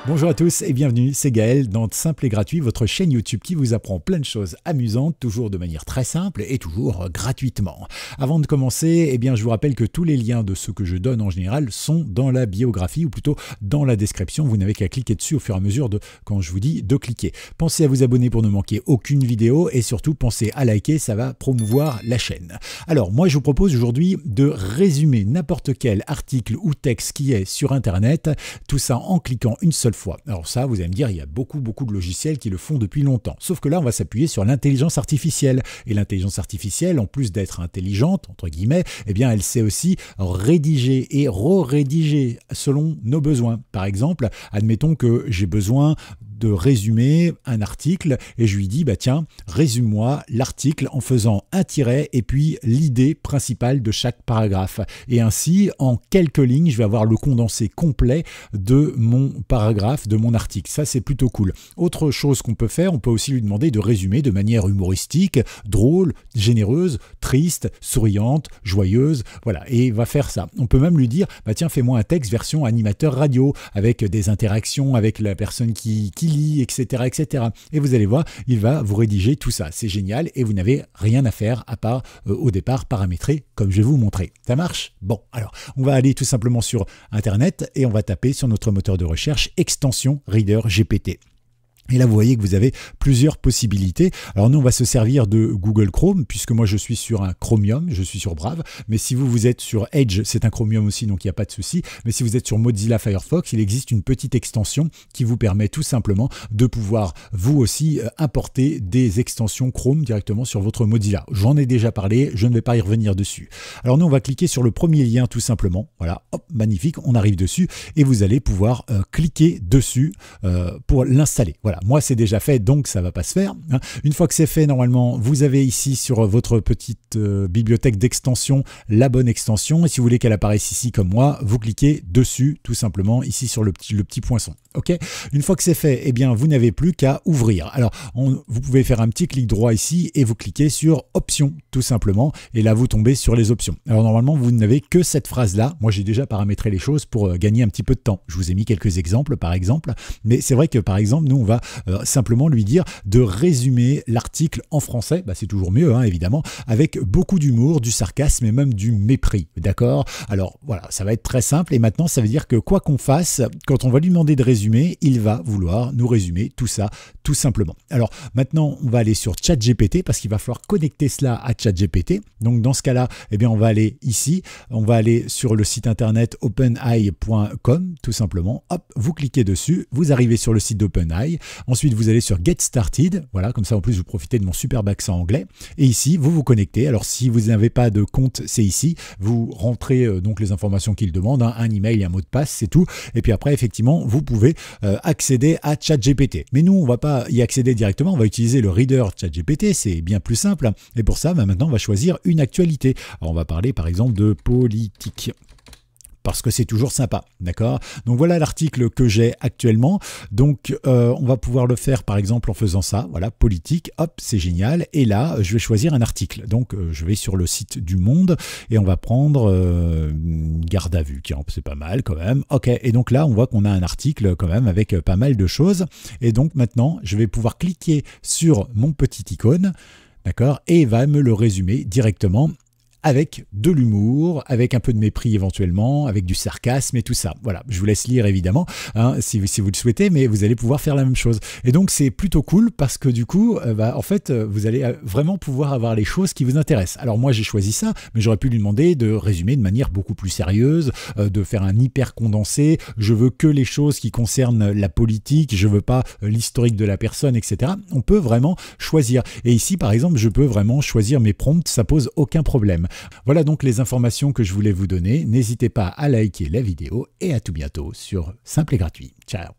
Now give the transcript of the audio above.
Bonjour à tous et bienvenue, c'est Gaël dans Simple et Gratuit, votre chaîne YouTube qui vous apprend plein de choses amusantes, toujours de manière très simple et toujours gratuitement. Avant de commencer, je vous rappelle que tous les liens de ce que je donne en général sont dans la biographie ou plutôt dans la description. Vous n'avez qu'à cliquer dessus au fur et à mesure quand je vous dis de cliquer. Pensez à vous abonner pour ne manquer aucune vidéo et surtout pensez à liker, ça va promouvoir la chaîne. Alors moi je vous propose aujourd'hui de résumer n'importe quel article ou texte qui est sur internet, tout ça en cliquant une seule fois. Alors ça, vous allez me dire, il y a beaucoup de logiciels qui le font depuis longtemps. Sauf que là, on va s'appuyer sur l'intelligence artificielle. Et l'intelligence artificielle, en plus d'être intelligente, entre guillemets, elle sait aussi rédiger et re-rédiger selon nos besoins. Par exemple, admettons que j'ai besoin de résumer un article et je lui dis tiens, résume-moi l'article en faisant un tiret et puis l'idée principale de chaque paragraphe. Et ainsi, en quelques lignes, je vais avoir le condensé complet de mon paragraphe, de mon article. Ça, c'est plutôt cool. Autre chose qu'on peut faire, on peut aussi lui demander de résumer de manière humoristique, drôle, généreuse, triste, souriante, joyeuse, voilà. Et il va faire ça. On peut même lui dire, tiens, fais-moi un texte version animateur radio avec des interactions avec la personne qui lit, etc., etc. Et vous allez voir, il va vous rédiger tout ça. C'est génial et vous n'avez rien à faire à part au départ paramétrer comme je vais vous montrer. Ça marche? Bon, alors on va aller tout simplement sur Internet et on va taper sur notre moteur de recherche extension Reader GPT. Et là, vous voyez que vous avez plusieurs possibilités. Alors nous, on va se servir de Google Chrome, puisque moi, je suis sur un Chromium, je suis sur Brave. Mais si vous êtes sur Edge, c'est un Chromium aussi, donc il n'y a pas de souci. Mais si vous êtes sur Mozilla Firefox, il existe une petite extension qui vous permet tout simplement de pouvoir, vous aussi, importer des extensions Chrome directement sur votre Mozilla. J'en ai déjà parlé, je ne vais pas y revenir dessus. Alors nous, on va cliquer sur le premier lien tout simplement. Voilà, hop, magnifique, on arrive dessus et vous allez pouvoir cliquer dessus pour l'installer. Voilà. Moi, c'est déjà fait, donc ça ne va pas se faire. Une fois que c'est fait, normalement, vous avez ici sur votre petite bibliothèque d'extension la bonne extension. Et si vous voulez qu'elle apparaisse ici comme moi, vous cliquez dessus, tout simplement, ici sur le petit poinçon. Ok. Une fois que c'est fait, vous n'avez plus qu'à ouvrir. Alors, vous pouvez faire un petit clic droit ici et vous cliquez sur Options, tout simplement. Et là, vous tombez sur les options. Alors, normalement, vous n'avez que cette phrase-là. Moi, j'ai déjà paramétré les choses pour gagner un petit peu de temps. Je vous ai mis quelques exemples, par exemple. Mais c'est vrai que, par exemple, nous, on va simplement lui dire de résumer l'article en français. C'est toujours mieux, évidemment, avec beaucoup d'humour, du sarcasme et même du mépris. D'accord? Alors, voilà, ça va être très simple. Et maintenant, ça veut dire que quoi qu'on fasse, quand on va lui demander de résumer, il va vouloir nous résumer tout ça, tout simplement. Alors maintenant, on va aller sur ChatGPT parce qu'il va falloir connecter cela à ChatGPT. Donc dans ce cas-là, on va aller ici, on va aller sur le site internet openai.com, tout simplement. Hop, vous cliquez dessus, vous arrivez sur le site d'OpenAI. Ensuite, vous allez sur Get Started. Voilà, comme ça en plus vous profitez de mon superbe accent anglais. Et ici, vous vous connectez. Alors si vous n'avez pas de compte, c'est ici. Vous rentrez donc les informations qu'il demande, un email et un mot de passe, c'est tout. Et puis après, effectivement, vous pouvez accéder à ChatGPT. Mais nous, on ne va pas y accéder directement, on va utiliser le Reader ChatGPT, c'est bien plus simple. Et pour ça, maintenant, on va choisir une actualité. Alors, on va parler par exemple de politique. Parce que c'est toujours sympa, d'accord? Donc voilà l'article que j'ai actuellement. Donc on va pouvoir le faire par exemple en faisant ça, voilà, politique, hop, c'est génial. Et là, je vais choisir un article. Donc je vais sur le site du Monde et on va prendre garde à vue, tiens, c'est pas mal quand même. Ok, et donc là, on voit qu'on a un article quand même avec pas mal de choses. Et donc maintenant, je vais pouvoir cliquer sur mon petit icône, d'accord? Et il va me le résumer directement avec de l'humour, avec un peu de mépris éventuellement, avec du sarcasme et tout ça. Voilà, je vous laisse lire évidemment, si vous le souhaitez, mais vous allez pouvoir faire la même chose. Et donc c'est plutôt cool parce que du coup, en fait, vous allez vraiment pouvoir avoir les choses qui vous intéressent. Alors moi j'ai choisi ça, mais j'aurais pu lui demander de résumer de manière beaucoup plus sérieuse, de faire un hyper condensé. Je veux que les choses qui concernent la politique, je veux pas l'historique de la personne, etc. On peut vraiment choisir. Et ici par exemple, je peux vraiment choisir mes prompts, ça pose aucun problème. Voilà donc les informations que je voulais vous donner. N'hésitez pas à liker la vidéo et à tout bientôt sur Simple et Gratuit. Ciao!